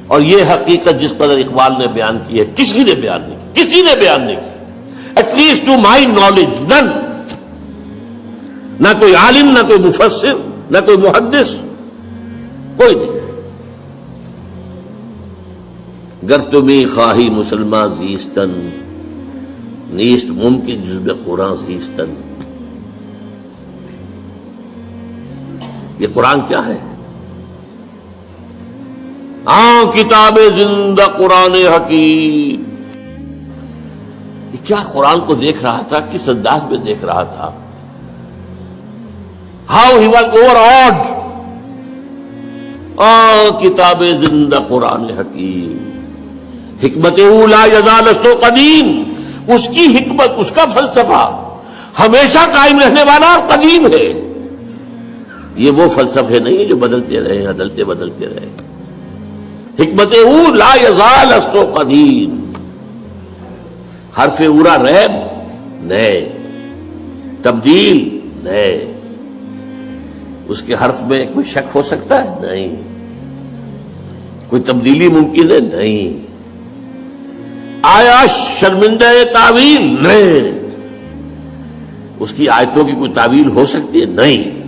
اور یہ حقیقت جس قدر اقبال نے بیان کی ہے کسی نے بیان نہیں کی، کسی نے بیان نہیں کی، at least to my knowledge none. نہ کوئی عالم، نہ کوئی مفسر، نہ کوئی محدث، کوئی نہیں. گر تمہیں خواہی مسلمان زیستن، نیست ممکن جزب قرآن زیستن. یہ قرآن کیا ہے؟ کتاب زندہ قرآن حکیم. یہ کیا قرآن کو دیکھ رہا تھا، کس انداز میں دیکھ رہا تھا؟ How he was over odd. کتاب زندہ قرآن حکیم، حکمت لا یزال است قدیم. اس کی حکمت، اس کا فلسفہ ہمیشہ قائم رہنے والا اور قدیم ہے. یہ وہ فلسفے نہیں جو بدلتے رہے، بدلتے بدلتے رہے. حکمت لا یزال است قدیم. حرف اورا ریب نئے، تبدیل نئے. اس کے حرف میں کوئی شک ہو سکتا ہے؟ نہیں. کوئی تبدیلی ممکن ہے؟ نہیں. آیا شرمندہ تعویل؟ نہیں. اس کی آیتوں کی کوئی تعویل ہو سکتی ہے؟ نہیں.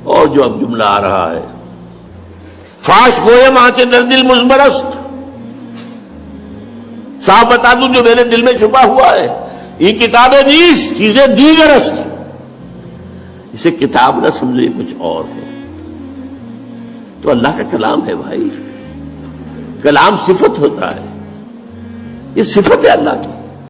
اور جو اب جملہ آ رہا ہے، فاش گویم آنچے در دل مزمرست. صاحب بتا دوں جو میرے دل میں چھپا ہوا ہے، یہ کتابیں نیز چیزیں دیگر است. اسے کتاب نہ سمجھے، کچھ اور ہے. تو اللہ کا کلام ہے بھائی. کلام صفت ہوتا ہے، یہ صفت ہے اللہ کی.